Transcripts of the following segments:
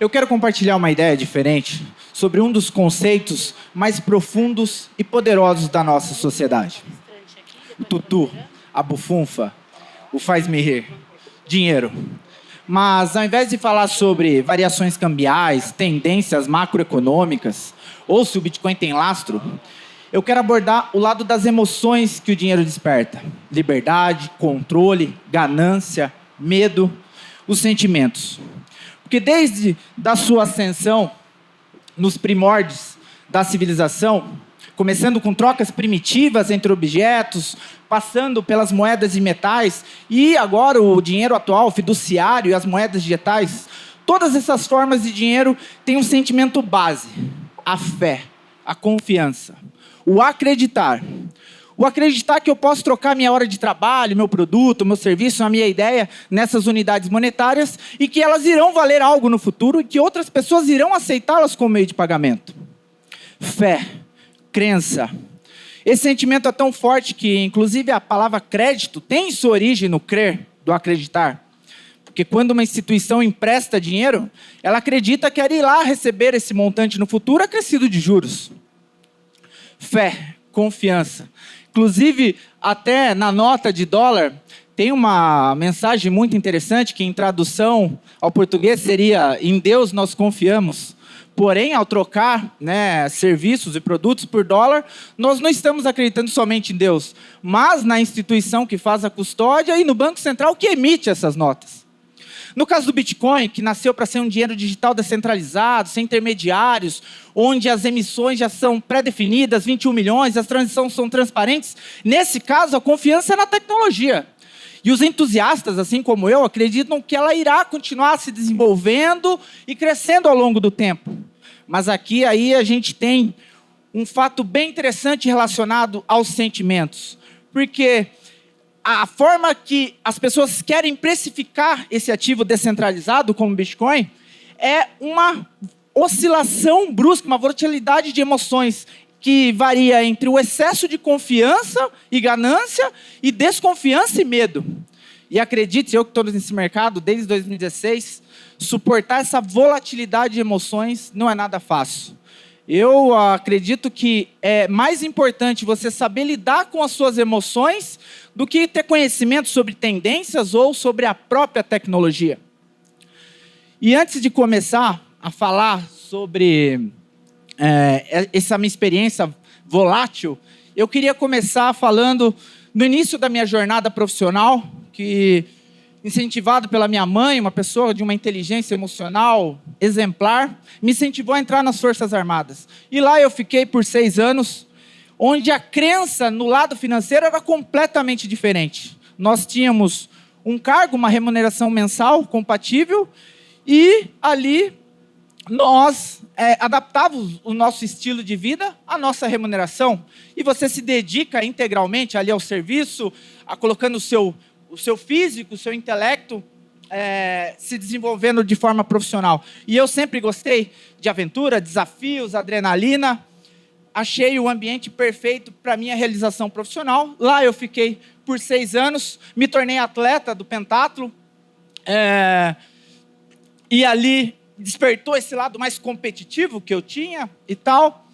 Eu quero compartilhar uma ideia diferente sobre um dos conceitos mais profundos e poderosos da nossa sociedade. O tutu, a bufunfa, o faz-me rir, dinheiro. Mas, ao invés de falar sobre variações cambiais, tendências macroeconômicas, ou se o Bitcoin tem lastro, eu quero abordar o lado das emoções que o dinheiro desperta. Liberdade, controle, ganância, medo, os sentimentos. Porque desde a sua ascensão, nos primórdios da civilização, começando com trocas primitivas entre objetos, passando pelas moedas de metais, e agora o dinheiro atual, o fiduciário e as moedas digitais, todas essas formas de dinheiro têm um sentimento base: a fé, a confiança, o acreditar. O acreditar que eu posso trocar minha hora de trabalho, meu produto, meu serviço, a minha ideia nessas unidades monetárias e que elas irão valer algo no futuro e que outras pessoas irão aceitá-las como meio de pagamento. Fé, crença. Esse sentimento é tão forte que, inclusive, a palavra crédito tem sua origem no crer, do acreditar. Porque quando uma instituição empresta dinheiro, ela acredita que ela irá receber esse montante no futuro acrescido de juros. Fé, confiança. Inclusive, até na nota de dólar, tem uma mensagem muito interessante que, em tradução ao português, seria: em Deus nós confiamos. Porém, ao trocar serviços e produtos por dólar, nós não estamos acreditando somente em Deus, mas na instituição que faz a custódia e no Banco Central que emite essas notas. No caso do Bitcoin, que nasceu para ser um dinheiro digital descentralizado, sem intermediários, onde as emissões já são pré-definidas, 21 milhões, as transições são transparentes, nesse caso, a confiança é na tecnologia. E os entusiastas, assim como eu, acreditam que ela irá continuar se desenvolvendo e crescendo ao longo do tempo. Mas aqui aí a gente tem um fato bem interessante relacionado aos sentimentos. Porque a forma que as pessoas querem precificar esse ativo descentralizado, como o Bitcoin, é uma oscilação brusca, uma volatilidade de emoções que varia entre o excesso de confiança e ganância e desconfiança e medo. E acredite, eu que estou nesse mercado desde 2016, suportar essa volatilidade de emoções não é nada fácil. Eu acredito que é mais importante você saber lidar com as suas emoções do que ter conhecimento sobre tendências ou sobre a própria tecnologia. E antes de começar a falar sobre essa minha experiência volátil, eu queria começar falando no início da minha jornada profissional, que, incentivado pela minha mãe, uma pessoa de uma inteligência emocional exemplar, me incentivou a entrar nas Forças Armadas. E lá eu fiquei por 6 anos, onde a crença no lado financeiro era completamente diferente. Nós tínhamos um cargo, uma remuneração mensal compatível, e ali nós adaptávamos o nosso estilo de vida à nossa remuneração. E você se dedica integralmente ali ao serviço, colocando o seu físico, o seu intelecto, se desenvolvendo de forma profissional. E eu sempre gostei de aventura, desafios, adrenalina. Achei o ambiente perfeito para a minha realização profissional. Lá eu fiquei por 6 anos, me tornei atleta do pentatlo, e ali despertou esse lado mais competitivo que eu tinha e tal.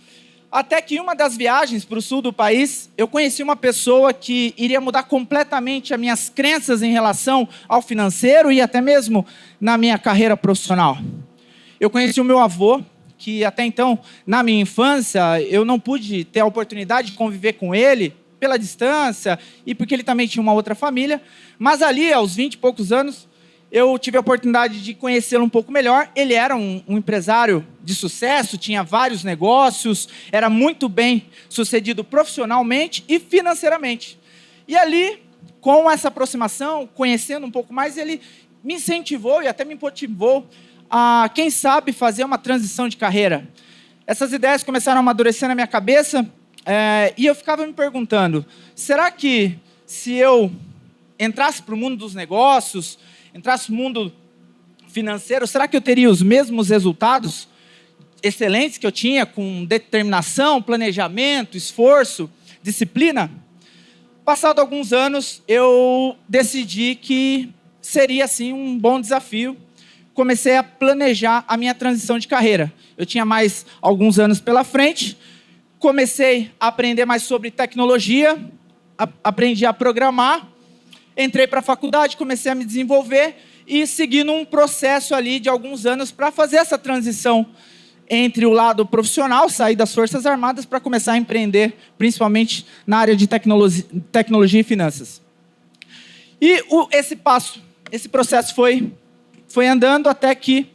Até que em uma das viagens para o sul do país, eu conheci uma pessoa que iria mudar completamente as minhas crenças em relação ao financeiro e até mesmo na minha carreira profissional. Eu conheci o meu avô, que até então, na minha infância, eu não pude ter a oportunidade de conviver com ele pela distância e porque ele também tinha uma outra família. Mas ali, aos 20 e poucos anos, eu tive a oportunidade de conhecê-lo um pouco melhor. Ele era um empresário de sucesso, tinha vários negócios, era muito bem sucedido profissionalmente e financeiramente. E ali, com essa aproximação, conhecendo um pouco mais, ele me incentivou e até me motivou a, quem sabe, fazer uma transição de carreira. Essas ideias começaram a amadurecer na minha cabeça, e eu ficava me perguntando: será que se eu entrasse para o mundo dos negócios, entrasse no mundo financeiro, será que eu teria os mesmos resultados excelentes que eu tinha com determinação, planejamento, esforço, disciplina? Passado alguns anos, eu decidi que seria, sim, um bom desafio comecei a planejar a minha transição de carreira. Eu tinha mais alguns anos pela frente, comecei a aprender mais sobre tecnologia, aprendi a programar, entrei para a faculdade, comecei a me desenvolver e seguindo um processo ali de alguns anos para fazer essa transição entre o lado profissional, sair das Forças Armadas para começar a empreender, principalmente na área de tecnologia e finanças. E esse processo foi andando até que,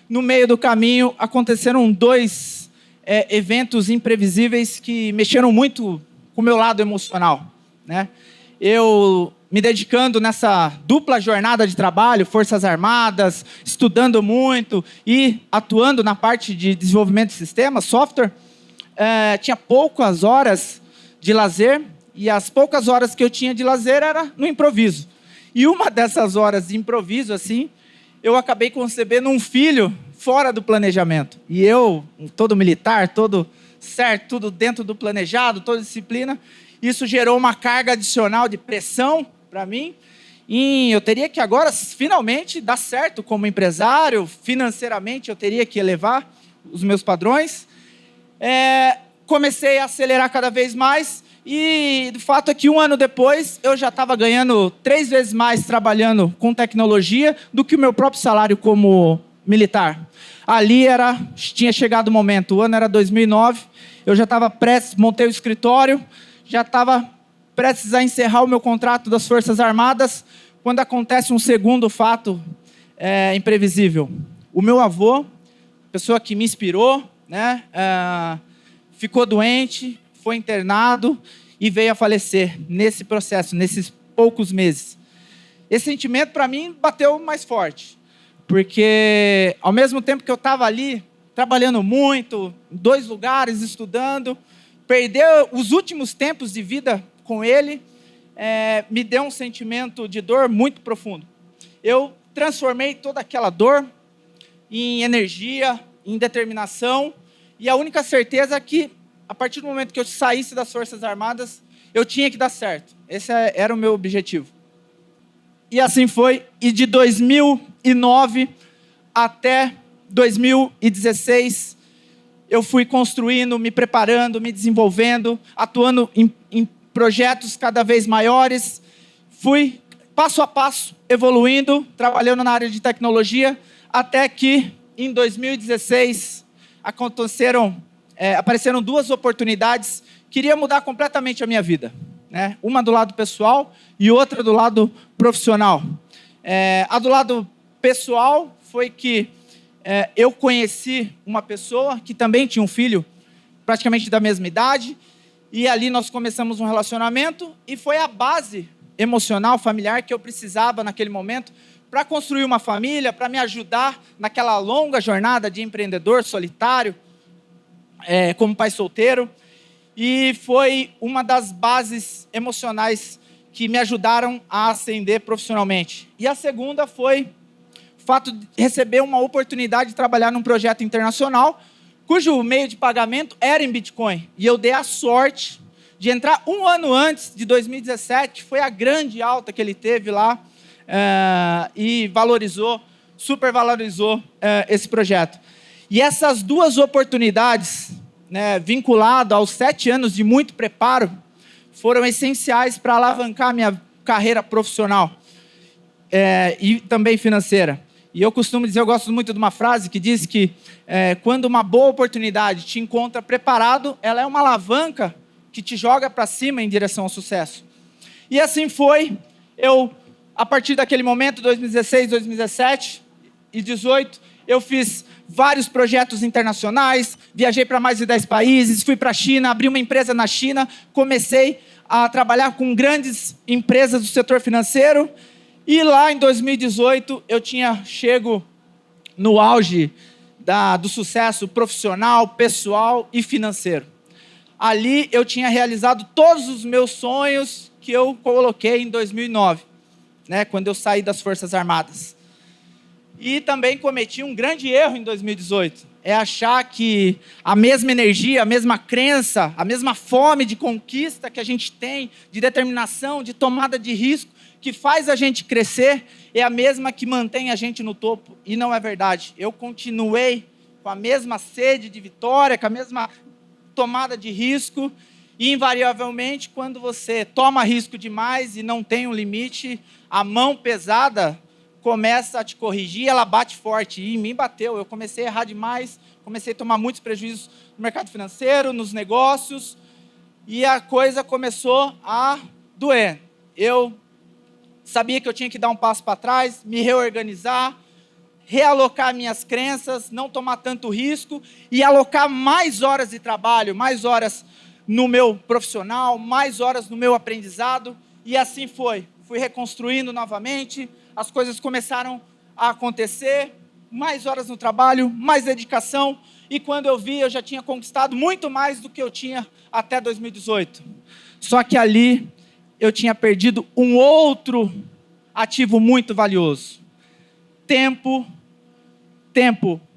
no meio do caminho, aconteceram dois eventos imprevisíveis que mexeram muito com o meu lado emocional, né? Eu me dedicando nessa dupla jornada de trabalho, Forças Armadas, estudando muito e atuando na parte de desenvolvimento de sistemas, software, tinha poucas horas de lazer, e as poucas horas que eu tinha de lazer era no improviso. E uma dessas horas de improviso, assim, eu acabei concebendo um filho fora do planejamento. E eu, todo militar, todo certo, tudo dentro do planejado, toda disciplina, isso gerou uma carga adicional de pressão para mim, e eu teria que agora, finalmente, dar certo como empresário, financeiramente eu teria que elevar os meus padrões. Comecei a acelerar cada vez mais, e o fato é que 1 ano depois, eu já estava ganhando 3 vezes mais trabalhando com tecnologia do que o meu próprio salário como militar. Ali tinha chegado o momento, o ano era 2009, eu já estava montei o escritório, já estava prestes a encerrar o meu contrato das Forças Armadas, quando acontece um segundo fato imprevisível. O meu avô, pessoa que me inspirou, né, ficou doente, foi internado e veio a falecer nesse processo, nesses poucos meses. Esse sentimento, para mim, bateu mais forte, porque ao mesmo tempo que eu estava ali, trabalhando muito, em 2 lugares, estudando, perder os últimos tempos de vida com ele, me deu um sentimento de dor muito profundo. Eu transformei toda aquela dor em energia, em determinação, e a única certeza é que, a partir do momento que eu saísse das Forças Armadas, eu tinha que dar certo. Esse era o meu objetivo. E assim foi, e de 2009 até 2016, eu fui construindo, me preparando, me desenvolvendo, atuando em projetos cada vez maiores, fui passo a passo evoluindo, trabalhando na área de tecnologia, até que em 2016 apareceram 2 oportunidades que iriam mudar completamente a minha vida, né? Uma do lado pessoal e outra do lado profissional. A do lado pessoal foi que eu conheci uma pessoa que também tinha um filho praticamente da mesma idade, e ali nós começamos um relacionamento, e foi a base emocional, familiar, que eu precisava naquele momento para construir uma família, para me ajudar naquela longa jornada de empreendedor solitário, como pai solteiro, e foi uma das bases emocionais que me ajudaram a ascender profissionalmente. E a segunda foi o fato de receber uma oportunidade de trabalhar num projeto internacional, cujo meio de pagamento era em Bitcoin. E eu dei a sorte de entrar 1 ano antes de 2017, foi a grande alta que ele teve lá, e supervalorizou esse projeto. E essas 2 oportunidades, né, vinculadas aos 7 anos de muito preparo, foram essenciais para alavancar minha carreira profissional e também financeira. E eu costumo dizer, eu gosto muito de uma frase que diz que quando uma boa oportunidade te encontra preparado, ela é uma alavanca que te joga para cima em direção ao sucesso. E assim foi. A partir daquele momento, 2016, 2017 e 2018, eu fiz vários projetos internacionais, viajei para mais de 10 países, fui para a China, abri uma empresa na China, comecei a trabalhar com grandes empresas do setor financeiro, e lá em 2018 eu tinha chego no auge do sucesso profissional, pessoal e financeiro. Ali eu tinha realizado todos os meus sonhos que eu coloquei em 2009, né, quando eu saí das Forças Armadas. E também cometi um grande erro em 2018, achar que a mesma energia, a mesma crença, a mesma fome de conquista que a gente tem, de determinação, de tomada de risco, que faz a gente crescer é a mesma que mantém a gente no topo. E não é verdade. Eu continuei com a mesma sede de vitória, com a mesma tomada de risco. E, invariavelmente, quando você toma risco demais e não tem um limite, a mão pesada começa a te corrigir, ela bate forte. E em mim bateu. Eu comecei a errar demais, comecei a tomar muitos prejuízos no mercado financeiro, nos negócios. E a coisa começou a doer. Eu sabia que eu tinha que dar um passo para trás, me reorganizar, realocar minhas crenças, não tomar tanto risco e alocar mais horas de trabalho, mais horas no meu profissional, mais horas no meu aprendizado. E assim foi. Fui reconstruindo novamente, as coisas começaram a acontecer, mais horas no trabalho, mais dedicação. E quando eu vi, eu já tinha conquistado muito mais do que eu tinha até 2018. Só que ali eu tinha perdido um outro ativo muito valioso. Tempo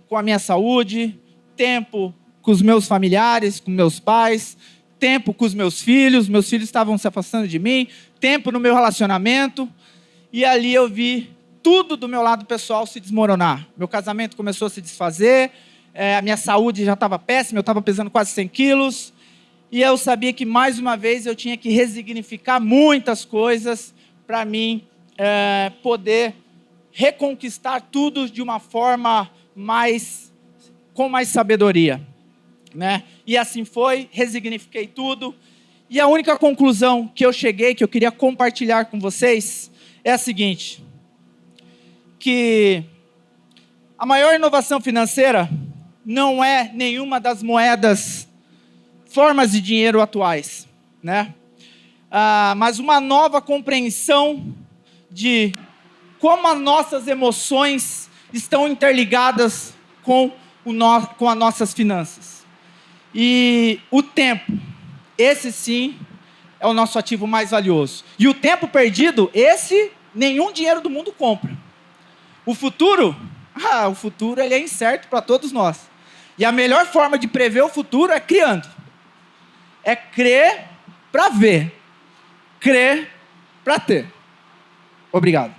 com a minha saúde, tempo com os meus familiares, com meus pais, tempo com os meus filhos estavam se afastando de mim, tempo no meu relacionamento, e ali eu vi tudo do meu lado pessoal se desmoronar. Meu casamento começou a se desfazer, a minha saúde já estava péssima, eu estava pesando quase 100 quilos, e eu sabia que mais uma vez eu tinha que resignificar muitas coisas para mim poder reconquistar tudo de uma forma com mais sabedoria, né? E assim foi, resignifiquei tudo. E a única conclusão que eu cheguei, que eu queria compartilhar com vocês, é a seguinte: que a maior inovação financeira não é nenhuma das formas de dinheiro atuais, né? Mas uma nova compreensão de como as nossas emoções estão interligadas com as nossas finanças. E o tempo, esse sim, é o nosso ativo mais valioso. E o tempo perdido, esse nenhum dinheiro do mundo compra. O futuro ele é incerto para todos nós. E a melhor forma de prever o futuro é criando. É crer para ver. Crer para ter. Obrigado.